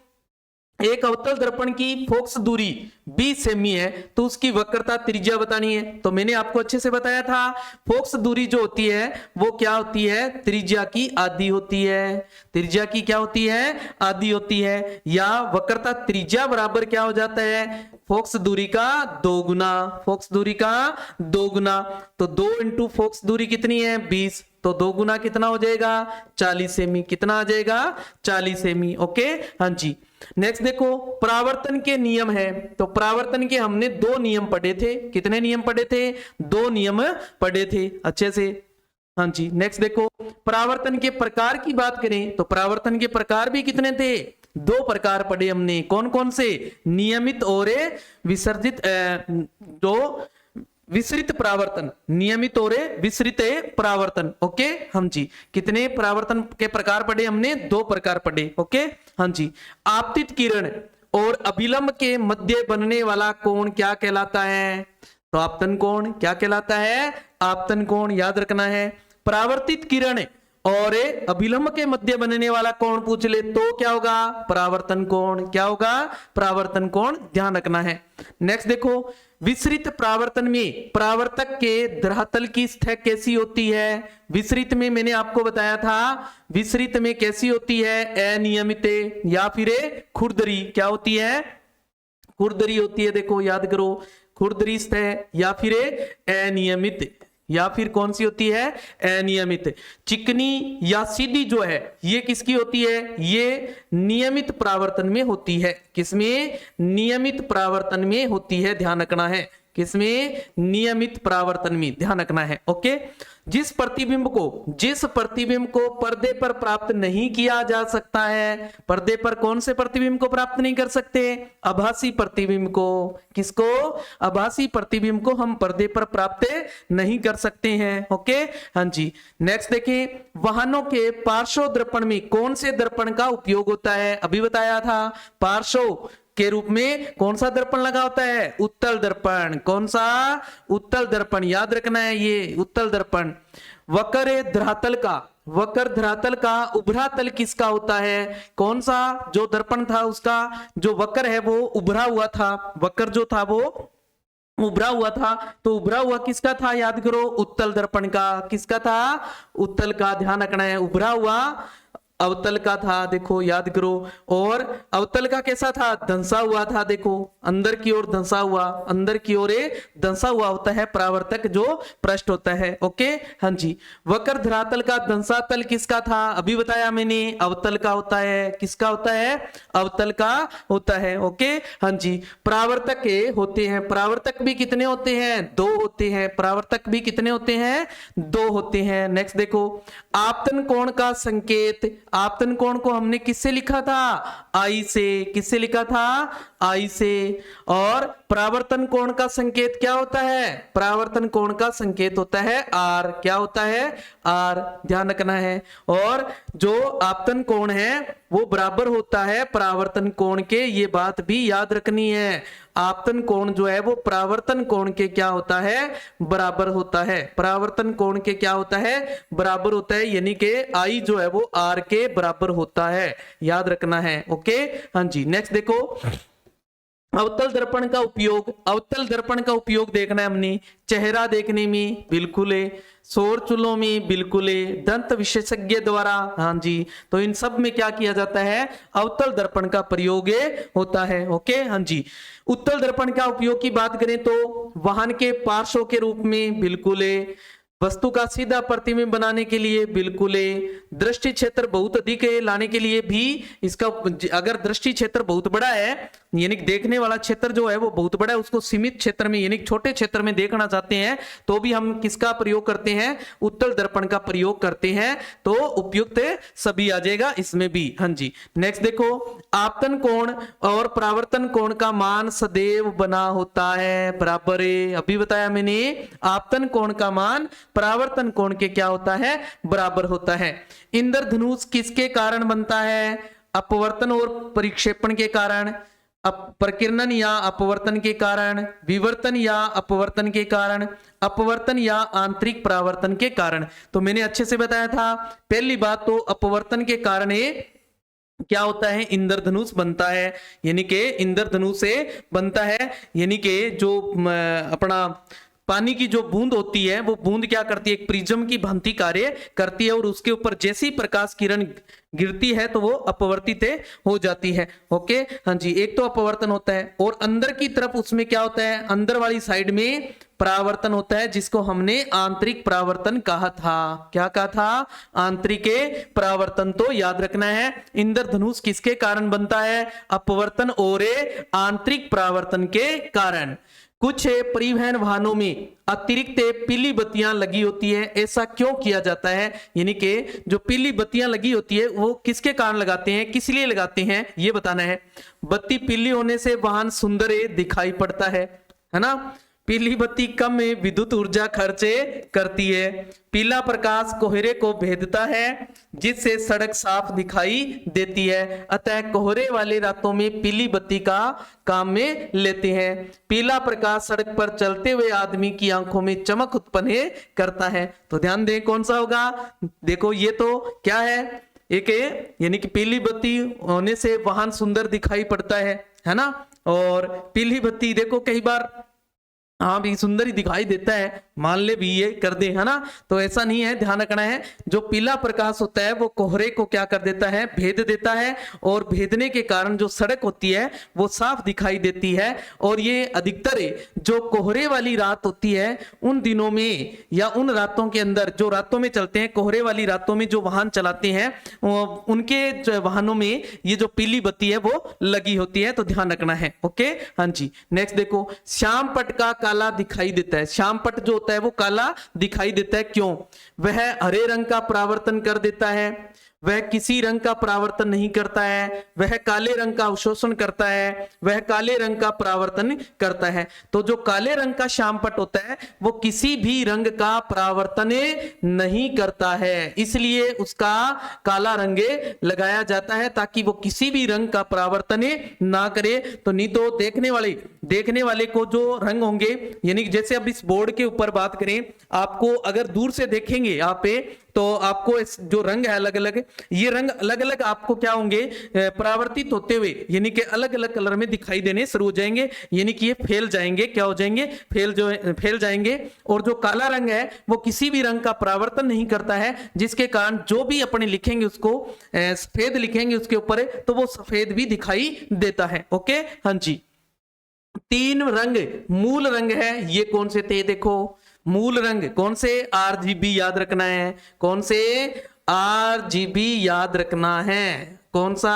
Speaker 1: एक अवतल दर्पण की फोकस दूरी 20 सेमी है तो उसकी वक्रता त्रिज्या बतानी है। तो मैंने आपको अच्छे से बताया था, फोकस दूरी जो होती है वो क्या होती है? त्रिज्या की आधी होती है। त्रिज्या की क्या होती है? आधी होती है। या वक्रता त्रिज्या बराबर क्या हो जाता है? फोकस दूरी का 2 गुना। फोकस दूरी का 2 गुना, तो 2 इंटू फोकस दूरी कितनी है? 20, तो 2 गुना कितना हो जाएगा? 40 सेमी। कितना आ जाएगा? 40 सेमी। ओके, हाँ जी। नेक्स्ट देखो, परावर्तन के नियम है। तो परावर्तन के हमने 2 नियम पढ़े थे। कितने नियम पढ़े थे? 2 नियम पढ़े थे अच्छे से, हाँ जी। नेक्स्ट देखो, परावर्तन के प्रकार की बात करें तो परावर्तन के प्रकार भी कितने थे? 2 प्रकार पढ़े हमने। कौन कौन से? नियमित और विसर्जित, जो विसरित परावर्तन, नियमित और विसरित परावर्तन। ओके, हम जी। कितने परावर्तन के प्रकार पढ़े हमने? 2 प्रकार पढ़े। ओके, हाँ जी। आपतित किरण और अभिलंब के मध्य बनने वाला कोण क्या कहलाता है? तो आपतन कोण क्या कहलाता है? आपतन कोण, याद रखना है। परावर्तित किरण और अभिलंब के मध्य बनने वाला कोण पूछ ले तो क्या होगा? परावर्तन कोण। क्या होगा? परावर्तन कोण, ध्यान रखना है। नेक्स्ट देखो, विसरित परावर्तन में परावर्तक के धरातल की सतह कैसी होती है? विसरित में मैंने आपको बताया था, विसरित में कैसी होती है? अनियमित या फिर खुरदरी। क्या होती है? खुरदरी होती है। देखो याद करो, खुरदरी सतह या फिर अनियमित, या फिर कौन सी होती है? अनियमित। चिकनी या सीधी जो है ये किसकी होती है? ये नियमित परावर्तन में होती है। किसमें? नियमित परावर्तन में होती है, ध्यान रखना है। किसमें? नियमित परावर्तन में, ध्यान रखना है। ओके, जिस प्रतिबिंब को पर्दे पर प्राप्त नहीं किया जा सकता है, पर्दे पर कौन से प्रतिबिंब को प्राप्त नहीं कर सकते? आभासी प्रतिबिंब को। किसको? आभासी प्रतिबिंब को हम पर्दे पर प्राप्त नहीं कर सकते हैं। ओके, हाँ जी। नेक्स्ट देखें, वाहनों के पार्श्व दर्पण में कौन से दर्पण का उपयोग होता है? अभी बताया था, पार्श्व के रूप में कौन सा दर्पण लगा होता है? उत्तल दर्पण। कौन सा? उत्तल दर्पण, याद रखना है ये उत्तल दर्पण। वक्र धरातल का उभरा तल किसका होता है? कौन सा जो दर्पण था उसका जो वक्र है वो उभरा हुआ था, वक्र जो था वो उभरा हुआ था, तो उभरा हुआ किसका था? याद करो, उत्तल दर्पण का। किसका था? उत्तल का, ध्यान रखना है। उभरा हुआ अवतल का था, देखो याद करो। और अवतल का कैसा था? धंसा हुआ था, देखो अंदर की ओर धंसा हुआ, अंदर की ओर धंसा हुआ होता है परावर्तक जो पृष्ठ होता है। ओके, हाँ जी। वक्र धरातल का धंसा तल किसका था? अभी बताया मैंने, अवतल का होता है। किसका होता है? अवतल का होता है। ओके, हाँ जी। परावर्तक होते हैं, परावर्तक भी कितने होते हैं? 2 होते हैं। परावर्तक भी कितने होते हैं? 2 होते हैं। नेक्स्ट देखो, आपतन कोण का संकेत, आपतन कोण को हमने किससे लिखा था? आई से। किससे लिखा था? आई से। और परावर्तन कोण का संकेत क्या होता है? परावर्तन कोण का संकेत होता है आर। क्या होता है? आर, ध्यान रखना है। और जो आपतन कोण है वो बराबर होता है परावर्तन कोण के, ये बात भी याद रखनी है। आपतन कोण जो है वो परावर्तन कोण के क्या होता है? बराबर होता है। परावर्तन कोण के क्या होता है? बराबर होता है, यानी कि आई जो है वो आर के बराबर होता है, याद रखना है। ओके, हाँ जी। नेक्स्ट देखो, अवतल दर्पण का उपयोग, अवतल दर्पण का उपयोग देखना है हमने चेहरा देखने में, बिल्कुल है। सौर चूल्हों में, बिल्कुल है। दंत विशेषज्ञ द्वारा, हाँ जी। तो इन सब में क्या किया जाता है? अवतल दर्पण का प्रयोग होता है। ओके, हाँ जी। उत्तल दर्पण का उपयोग की बात करें तो वाहन के पार्श्व के रूप में, बिल्कुल है। वस्तु का सीधा प्रतिबिंब बनाने के लिए, बिल्कुल है। दृष्टि क्षेत्र बहुत अधिक है लाने के लिए भी इसका, अगर दृष्टि क्षेत्र बहुत बड़ा है, यानी देखने वाला क्षेत्र जो है वो बहुत बड़ा है, उसको सीमित क्षेत्र में यानी छोटे क्षेत्र में देखना चाहते हैं तो भी हम किसका प्रयोग करते हैं? उत्तल दर्पण का प्रयोग करते हैं। तो उपयुक्त सभी आ जाएगा इसमें भी, हाँ जी। नेक्स्ट देखो, आपतन कोण और परावर्तन कोण का मान सदैव बना होता है, बराबर है। अभी बताया मैंने, आपतन कोण का मान परावर्तन कोण के क्या होता है? बराबर होता है। इंद्रधनुष किसके कारण बनता है? अपवर्तन और परिक्षेपण के कारण, प्रकीर्णन या अपवर्तन के कारण, विवर्तन या अपवर्तन के कारण, अपवर्तन या आंतरिक परावर्तन के कारण। तो मैंने अच्छे से बताया था, पहली बात तो अपवर्तन के कारण क्या होता है? इंद्रधनुष बनता है, यानी कि इंद्रधनुष से बनता है, यानी कि जो अपना पानी की जो बूंद होती है वो बूंद क्या करती है? एक प्रिज्म की भांति कार्य करती है, और उसके ऊपर जैसी प्रकाश किरण गिरती है तो वो अपवर्तित हो जाती है। ओके, हाँ जी। एक तो अपवर्तन होता है, और अंदर की तरफ उसमें क्या होता है? अंदर वाली साइड में परावर्तन होता है, जिसको हमने आंतरिक परावर्तन कहा था। क्या कहा था? आंतरिक परावर्तन। तो याद रखना है, इंद्रधनुष किसके कारण बनता है? अपवर्तन और आंतरिक परावर्तन के कारण। कुछ परिवहन वाहनों में अतिरिक्त पीली बत्तियां लगी होती है, ऐसा क्यों किया जाता है? यानी कि जो पीली बत्तियां लगी होती है वो किसके कारण लगाते हैं, किस लिए लगाते हैं, ये बताना है। बत्ती पीली होने से वाहन सुंदर दिखाई पड़ता है ना। पीली बत्ती कम विद्युत ऊर्जा खर्च करती है। पीला प्रकाश कोहरे को भेदता है, जिससे सड़क साफ दिखाई देती है। अतः कोहरे वाले रातों में पीली बत्ती का काम में लेते हैं। पीला प्रकाश सड़क पर चलते हुए आदमी की आंखों में चमक उत्पन्न करता है। तो ध्यान दें कौन सा होगा? देखो ये तो क्या है, एक यानी कि पीली बत्ती होने से वाहन सुंदर दिखाई पड़ता है ना। और पीली बत्ती देखो कई बार हाँ भी सुंदर ही दिखाई देता है, मान ले भी ये कर दे, है ना। तो ऐसा नहीं है, ध्यान रखना है। जो पीला प्रकाश होता है वो कोहरे को क्या कर देता है? भेद देता है, और भेदने के कारण जो सड़क होती है वो साफ दिखाई देती है। और ये अधिकतर जो कोहरे वाली रात होती है उन दिनों में या उन रातों के अंदर, जो रातों में चलते हैं, कोहरे वाली रातों में जो वाहन चलाते हैं उनके वाहनों में ये जो पीली बत्ती है वो लगी होती है। तो ध्यान रखना है। ओके, हाँ जी। नेक्स्ट देखो, श्याम पट का काला दिखाई देता है। श्यामपट जो होता है वो काला दिखाई देता है, क्यों? वह हरे रंग का परावर्तन कर देता है, वह किसी रंग का परावर्तन नहीं करता है, वह काले रंग का अवशोषण करता है, वह काले रंग का परावर्तन करता है। तो जो काले रंग का श्यामपट होता है वो किसी भी रंग का परावर्तन नहीं करता है, इसलिए उसका काला रंग लगाया जाता है ताकि वो किसी भी रंग का परावर्तन ना करे। तो नहीं तो देखने वाले को जो रंग होंगे, यानी जैसे अब इस बोर्ड के ऊपर बात करें, आपको अगर दूर से देखेंगे यहाँ पे तो आपको इस जो रंग है अलग अलग, ये रंग अलग अलग आपको क्या होंगे, परावर्तित होते हुए, यानी कि अलग अलग कलर में दिखाई देने शुरू हो जाएंगे, यानी कि ये फैल जाएंगे, क्या हो जाएंगे, फैल जाएंगे। और जो काला रंग है वो किसी भी रंग का परावर्तन नहीं करता है, जिसके कारण जो भी अपने लिखेंगे उसको सफेद लिखेंगे उसके ऊपर, तो वो सफेद भी दिखाई देता है। ओके, हाँ जी। 3 रंग मूल रंग है, ये कौन से थे? देखो मूल रंग कौन से? आरजीबी याद रखना है। कौन से? आरजीबी याद रखना है। कौन सा?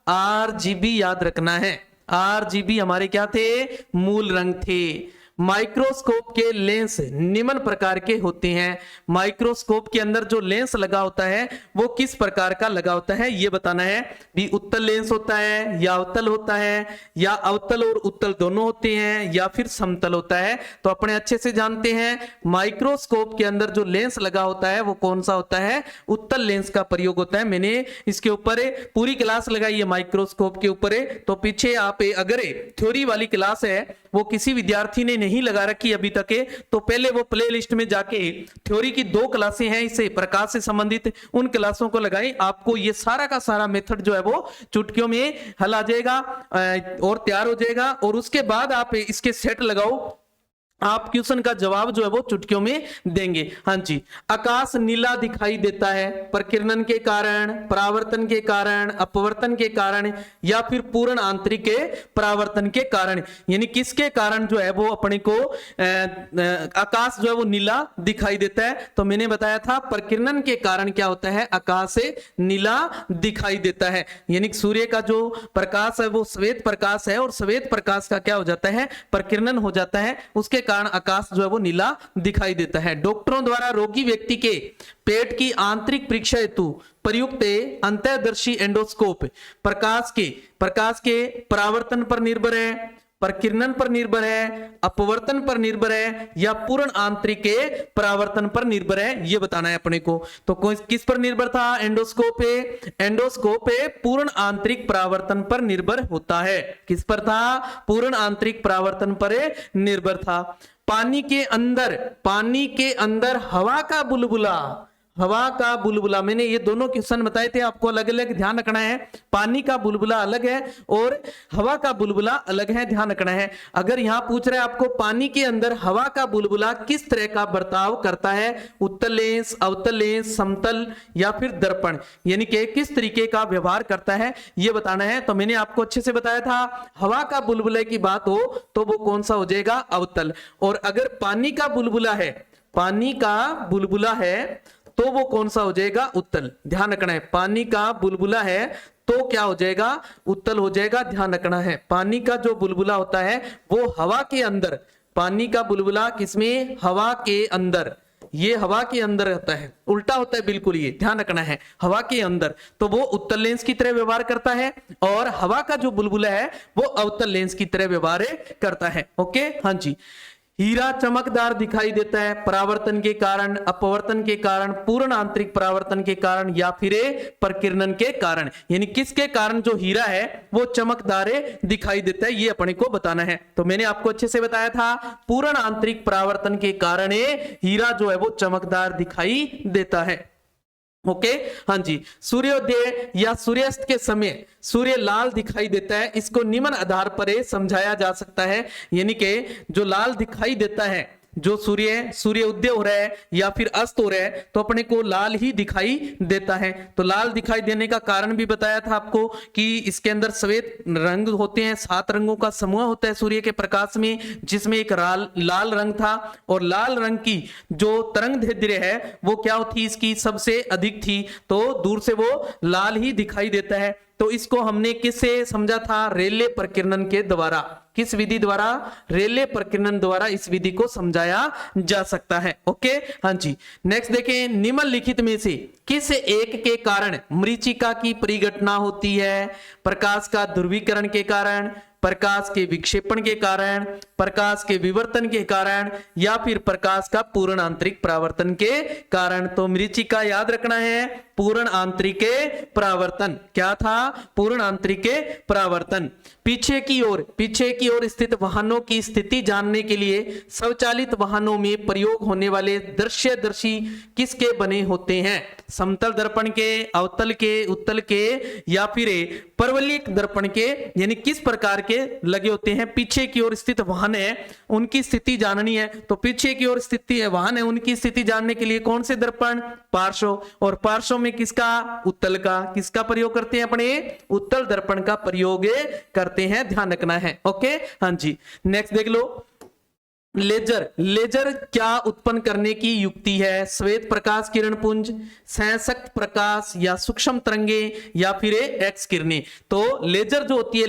Speaker 1: आरजीबी याद रखना है। आरजीबी हमारे क्या थे? मूल रंग थे। माइक्रोस्कोप के लेंस निम्न प्रकार के होते हैं। माइक्रोस्कोप के अंदर जो लेंस लगा होता है वो किस प्रकार का लगा होता है ये बताना है। भी उत्तल लेंस होता है या अवतल होता है, या अवतल और उत्तल दोनों होते हैं, या फिर समतल होता है? तो अपने अच्छे से जानते हैं माइक्रोस्कोप के अंदर जो लेंस लगा होता है वो कौन सा होता है? उत्तल लेंस का प्रयोग होता है। मैंने इसके ऊपर पूरी क्लास लगाई है माइक्रोस्कोप के ऊपर, तो पीछे आप अगर थ्योरी वाली क्लास है वो किसी विद्यार्थी ने नहीं लगा रखी अभी तक तो पहले वो प्ले लिस्ट में जाके थ्योरी की 2 क्लासें हैं इससे प्रकाश से संबंधित, उन क्लासों को लगाई। आपको ये सारा का सारा मेथड जो है वो चुटकियों में हल आ जाएगा और तैयार हो जाएगा। और उसके बाद आप इसके सेट लगाओ, आप क्वेश्चन का जवाब जो है वो चुटकियों में देंगे। हाँ जी। आकाश नीला दिखाई देता है प्रकिरणन के कारण, परावर्तन के कारण, अपवर्तन के कारण, या फिर पूर्ण आंतरिक के परावर्तन के कारण, यानी किसके कारण जो है वो अपने को आकाश जो है वो नीला दिखाई देता है? तो मैंने बताया था प्रकिरणन के कारण क्या होता है, आकाश से नीला दिखाई देता है। यानी सूर्य का जो प्रकाश है वो श्वेत प्रकाश है, और श्वेत प्रकाश का क्या हो जाता है, प्रकिरणन हो जाता है, उसके कारण आकाश जो है वो नीला दिखाई देता है। डॉक्टरों द्वारा रोगी व्यक्ति के पेट की आंतरिक परीक्षा हेतु प्रयुक्त अंतःदर्शी एंडोस्कोप प्रकाश के परावर्तन पर निर्भर है, प्रकिरणन पर निर्भर है, अपवर्तन पर निर्भर है, या पूर्ण आंतरिक के परावर्तन पर निर्भर है, ये बताना है अपने को। तो किस पर निर्भर था? एंडोस्कोप पूर्ण आंतरिक परावर्तन पर निर्भर होता है। किस पर था? पूर्ण आंतरिक परावर्तन पर निर्भर था। पानी के अंदर हवा का बुलबुला, मैंने ये दोनों क्वेश्चन बताए थे आपको, अलग अलग ध्यान रखना है। पानी का बुलबुला अलग है और हवा का बुलबुला अलग है, ध्यान रखना है। अगर यहां पूछ रहे हैं आपको पानी के अंदर हवा का बुलबुला किस तरह का बर्ताव करता है, उत्तल लेंस, अवतल लेंस, समतल, या फिर दर्पण, यानी कि किस तरीके का व्यवहार करता है ये बताना है। तो मैंने आपको अच्छे से बताया था हवा का बुलबुले की बात हो तो वो कौन सा हो जाएगा? अवतल। और अगर पानी का बुलबुला है तो वो कौन सा हो जाएगा? उत्तल। ध्यान रखना है, पानी का बुलबुला है तो क्या हो जाएगा? उत्तल हो जाएगा, ध्यान रखना है। पानी का जो बुलबुला होता है वो हवा के अंदर, पानी का बुलबुला किसमें? हवा के अंदर, ये हवा के अंदर रहता है, उल्टा होता है बिल्कुल, ये ध्यान रखना है, हवा के अंदर, तो वो उत्तल लेंस की तरह व्यवहार करता है, और हवा का जो बुलबुला है वो अवतल लेंस की तरह व्यवहार करता है। ओके, हाँ जी। हीरा चमकदार दिखाई देता है परावर्तन के कारण, अपवर्तन के कारण, पूर्ण आंतरिक परावर्तन के कारण, या फिर प्रकिरणन के कारण, यानी किसके कारण जो हीरा है वो चमकदार दिखाई देता है, ये अपने को बताना है। तो मैंने आपको अच्छे से बताया था पूर्ण आंतरिक परावर्तन के कारण हीरा जो है वो चमकदार दिखाई देता है। ओके, हाँ जी। सूर्योदय या सूर्यास्त के समय सूर्य लाल दिखाई देता है, इसको निम्न आधार पर समझाया जा सकता है, यानी कि जो लाल दिखाई देता है, जो सूर्य उदय हो रहा है या फिर अस्त हो रहा है तो अपने को लाल ही दिखाई देता है। तो लाल दिखाई देने का कारण भी बताया था आपको कि इसके अंदर श्वेत रंग होते हैं, 7 रंगों का समूह होता है सूर्य के प्रकाश में, जिसमें एक लाल रंग था, और लाल रंग की जो तरंग दैर्ध्य है वो क्या होती, इसकी सबसे अधिक थी, तो दूर से वो लाल ही दिखाई देता है। तो इसको हमने किससे समझा था? रेले प्रकिरणन के द्वारा। किस विधि द्वारा? रेले प्रकीर्णन द्वारा इस विधि को समझाया जा सकता है। ओके, हाँ जी। नेक्स्ट देखें, निम्नलिखित में से किस एक के कारण मरीचिका की परिघटना होती है? प्रकाश का ध्रुवीकरण के कारण, प्रकाश के विक्षेपण के कारण, प्रकाश के विवर्तन के कारण, या फिर प्रकाश का पूर्ण आंतरिक परावर्तन के कारण। तो मरीचिका याद रखना है, पूर्ण आंतरिक परावर्तन। क्या था? पूर्ण आंतरिक परावर्तन। पीछे की ओर स्थित वाहनों की स्थिति जानने के लिए स्वचालित वाहनों में प्रयोग होने वाले दृश्यदर्शी किसके बने होते हैं? समतल दर्पण के, अवतल के, उत्तल के, या फिर परवलयिक दर्पण के? यानी किस प्रकार के लगे होते हैं? पीछे की ओर स्थित वाहन है, उनकी स्थिति जाननी है, तो पीछे की ओर स्थित वाहन है, उनकी स्थिति जानने के लिए कौन से दर्पण? पार्श्व। और पार्श्व में किसका? उत्तल का। किसका प्रयोग करते हैं? अपने उत्तल दर्पण का प्रयोग करते हैं, ध्यान रखना है। ओके, हाँ जी। नेक्स्ट देख लो, लेजर क्या उत्पन्न करने की युक्ति है? श्वेत प्रकाश किरण पुंज, संसक्त प्रकाश, या सूक्ष्म तरंगे, या फिर एक्स किरणें? तो लेजर जो होती है,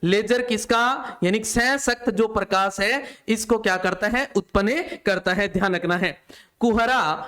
Speaker 1: लेजर किसका? यानी संसक्त जो प्रकाश है इसको क्या करता है? उत्पन्न करता है, ध्यान रखना है। कोहरा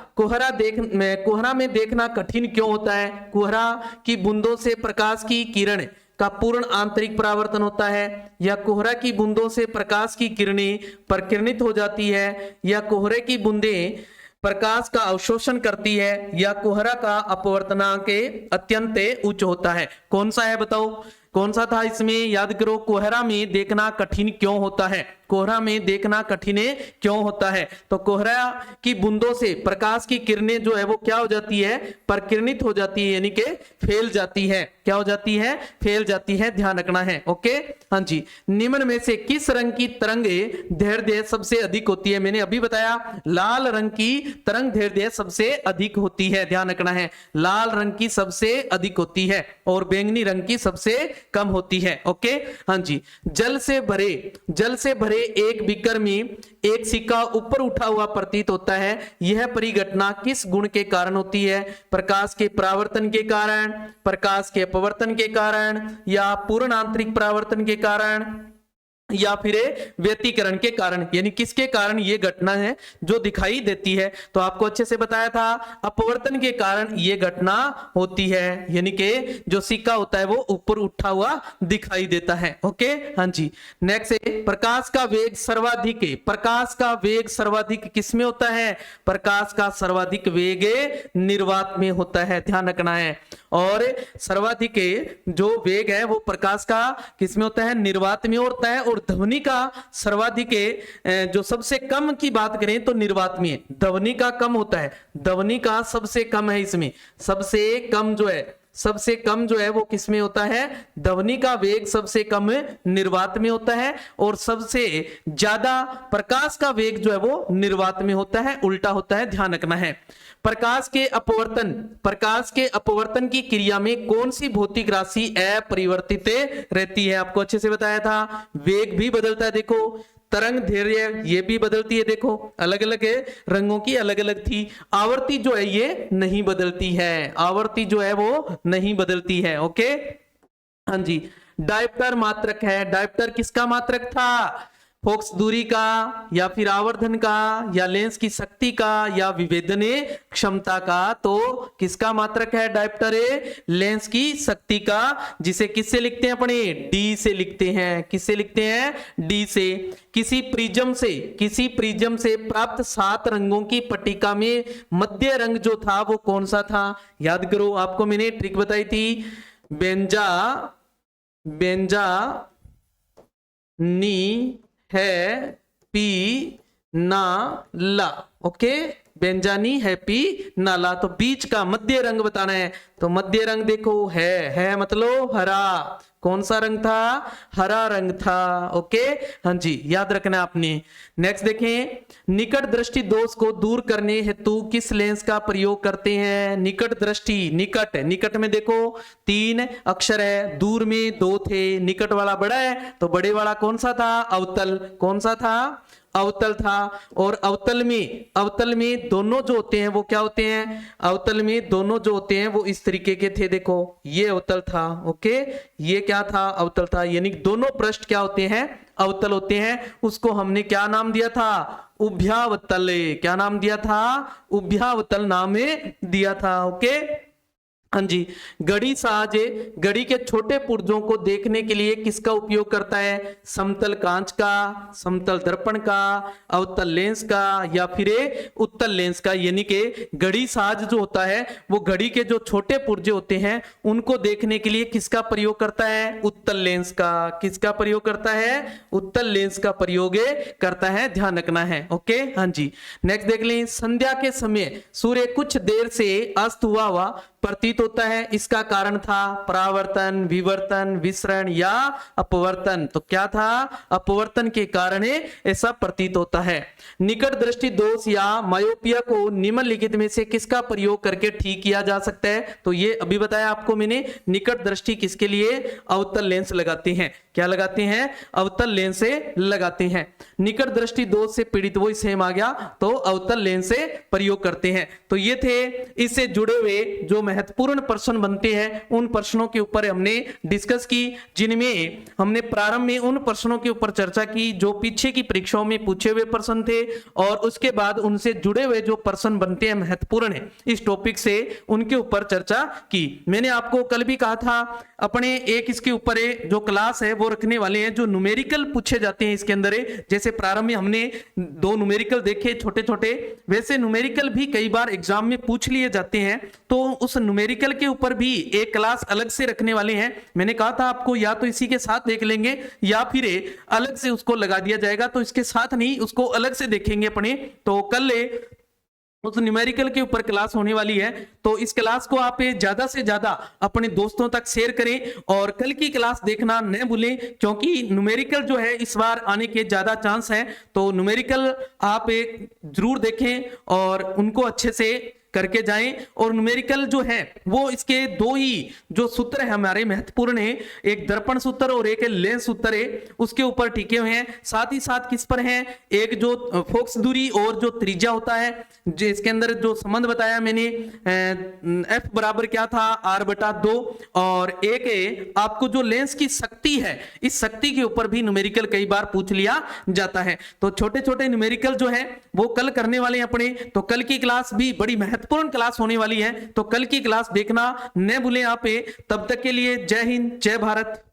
Speaker 1: में देखना कठिन क्यों होता है? कोहरा की बूंदों से प्रकाश की किरण का पूर्ण आंतरिक परावर्तन होता है, या कोहरा की बूंदों से प्रकाश की किरणें प्रकीर्णित हो जाती है, या कोहरे की बूंदें प्रकाश का अवशोषण करती है, या कोहरा का अपवर्तनांक अत्यंत उच्च होता है? कौन सा है बताओ? कौन सा था इसमें? याद करो, कोहरा में देखना कठिन क्यों होता है? कोहरा में देखना कठिन क्यों होता है? तो कोहरा की बूंदों से प्रकाश की किरणें जो है वो क्या हो जाती है? प्रकीर्णित हो जाती है, यानी कि फैल जाती है। क्या हो जाती है? फैल जाती है, ध्यान रखना है। ओके, हाँ जी। निम्न में से किस रंग की तरंग दैर्ध्य सबसे अधिक होती है? मैंने अभी बताया, लाल रंग की तरंग दैर्ध्य सबसे अधिक होती है, ध्यान रखना है। लाल रंग की सबसे अधिक होती है और बैंगनी रंग की सबसे कम होती है। ओके, हाँ जी। जल से भरे एक बीकर में एक सिक्का ऊपर उठा हुआ प्रतीत होता है, यह परिघटना किस गुण के कारण होती है? प्रकाश के परावर्तन के कारण, प्रकाश के अपवर्तन के कारण, या पूर्ण आंतरिक परावर्तन के कारण, या फिर व्यतिकरण के कारण? यानी किसके कारण ये घटना है जो दिखाई देती है? तो आपको अच्छे से बताया था, अपवर्तन के कारण ये घटना होती है, यानी कि जो सिक्का होता है वो ऊपर उठा हुआ दिखाई देता है। ओके, हाँ जी। नेक्स्ट है, प्रकाश का वेग सर्वाधिक किसमें होता है? प्रकाश का सर्वाधिक वेग निर्वात में होता है, ध्यान रखना है। और सर्वाधिक जो वेग है वो प्रकाश का किसमें होता है? निर्वात में होता है। और ध्वनि का सर्वाधिक जो सबसे कम की बात करें तो निर्वात में है। ध्वनि का कम होता है, ध्वनि का सबसे कम है इसमें। सबसे कम जो है वो किसमें होता है? ध्वनि का वेग सबसे कम निर्वात में होता है, और सबसे ज्यादा प्रकाश का वेग जो है वो निर्वात में होता है, उल्टा होता है, ध्यान रखना है। प्रकाश के अपवर्तन की क्रिया में कौन सी भौतिक राशि अपरिवर्तित रहती है? आपको अच्छे से बताया था, वेग भी बदलता है। देखो, तरंग दैर्ध्य ये भी बदलती है, देखो अलग अलग है, रंगों की अलग अलग थी। आवर्ती जो है ये नहीं बदलती है, आवर्ती जो है वो नहीं बदलती है। ओके, हाँ जी। डायप्टर मात्रक है, डायप्टर किसका मात्रक था? फोकस दूरी का, या फिर आवर्धन का, या लेंस की शक्ति का, या विभेदन क्षमता का? तो किसका मात्रक है डायप्टर? लेंस की शक्ति का, जिसे किससे लिखते हैं अपने? डी से लिखते हैं। किससे लिखते हैं? डी से। किसी प्रिज्म से प्राप्त 7 रंगों की पट्टिका में मध्य रंग जो था वो कौन सा था? याद करो, आपको मैंने ट्रिक बताई थी, बेंजा नी है पी नाला। ओके, बेंजानी हैप्पी नाला। तो बीच का मध्य रंग बताना है, तो मध्य रंग देखो है मतलब हरा। कौन सा रंग था? हरा रंग था। ओके, हाँ जी, याद रखना आपने। नेक्स्ट देखें, निकट दृष्टि दोष को दूर करने हेतु किस लेंस का प्रयोग करते हैं? निकट दृष्टि, निकट में देखो 3 अक्षर है, दूर में 2 थे, निकट वाला बड़ा है तो बड़े वाला कौन सा था? अवतल। कौन सा था? अवतल था। और अवतल में दोनों जो होते हैं वो क्या होते हैं? अवतल में दोनों जो होते हैं वो इस तरीके के थे, देखो ये अवतल था। ओके, ये क्या था? अवतल था। यानी दोनों पृष्ठ क्या होते हैं? अवतल होते हैं उसको हमने क्या नाम दिया था? उभयावतल। क्या नाम दिया था? उभयावतल नाम दिया था। ओके, हाँ जी। घड़ी साज घड़ी के छोटे पुर्जों को देखने के लिए किसका उपयोग करता है? समतल कांच का, समतल दर्पण का, अवतल लेंस का, या फिर उत्तल लेंस का। यानी कि घड़ी साज जो होता है वो घड़ी के जो छोटे पुर्जे होते हैं उनको देखने के लिए किसका प्रयोग करता है? उत्तल लेंस का। किसका प्रयोग करता है? उत्तल लेंस का प्रयोग करता है, ध्यान रखना है। ओके, हाँ जी। नेक्स्ट देख लें, संध्या के समय सूर्य कुछ देर से अस्त हुआ प्रतीत होता है, इसका कारण था परावर्तन, विवर्तन, विसरण या अपवर्तन। तो क्या था? अपवर्तन के कारण ऐसा प्रतीत होता है। निकट दृष्टि दोष या मायोपिया को निम्नलिखित में से किसका प्रयोग करके ठीक किया जा सकता है? तो ये अभी बताया आपको मैंने। निकट दृष्टि किसके लिए? अवतल लेंस लगाते हैं। क्या लगाते हैं? अवतल लेंस से लगाते हैं। निकट दृष्टि दोष से पीड़ित, वो सेम आ गया, तो अवतल लेंस से प्रयोग करते हैं। तो ये थे इससे जुड़े हुए जो महत्वपूर्ण प्रश्न बनते हैं, उन प्रश्नों के ऊपर हमने डिस्कस की, जिनमें हमने प्रारंभ में उन प्रश्नों के ऊपर चर्चा की जो पीछे की परीक्षाओं में पूछे हुए प्रश्न थे, और उसके बाद उनसे जुड़े हुए जो प्रश्न बनते हैं महत्वपूर्ण है इस टॉपिक से, उनके ऊपर चर्चा की। मैंने आपको कल भी कहा था अपने एक इसके ऊपर जो क्लास है वो रखने वाले हैं जो न्यूमेरिकल पूछे जाते हैं इसके अंदर। जैसे प्रारंभ में हमने 2 न्यूमेरिकल देखे छोटे छोटे, वैसे न्यूमेरिकल भी कई बार एग्जाम में पूछ लिए जाते हैं, तो उस न्यूमेरिकल के ऊपर भी एक क्लास अलग से रखने वाले हैं। मैंने कहा था आपको या तो इसी के साथ देख लेंगे या फिर अलग से उसको लगा दिया जाएगा, तो इसके साथ नहीं, उसको अलग से देखेंगे अपने। तो कल उस न्यूमेरिकल के ऊपर क्लास होने वाली है, तो इस क्लास को आप ज्यादा से ज्यादा अपने दोस्तों तक शेयर करें और कल की क्लास देखना न भूलें, क्योंकि न्यूमेरिकल जो है इस बार आने के ज्यादा चांस हैं। तो न्यूमेरिकल आप जरूर देखें और उनको अच्छे से करके जाएं। और न्यूमेरिकल जो है वो इसके 2 ही जो सूत्र है हमारे महत्वपूर्ण है, एक दर्पण सूत्र और एक लेंस सूत्र है, उसके ऊपर टिके हुए हैं। साथ ही साथ किस पर हैं? एक जो फोकस दूरी और जो त्रिज्या होता है, जो इसके अंदर जो संबंध बताया मैंने, एफ बराबर क्या था? r/2। और एक आपको जो लेंस की शक्ति है, इस शक्ति के ऊपर भी न्यूमेरिकल कई बार पूछ लिया जाता है। तो छोटे छोटे न्यूमेरिकल जो है वो कल करने वाले हैं अपने। तो कल की क्लास भी बड़ी महत्वपूर्ण क्लास होने वाली है, तो कल की क्लास देखना न भूलें आप। तब तक के लिए जय हिंद, जय भारत।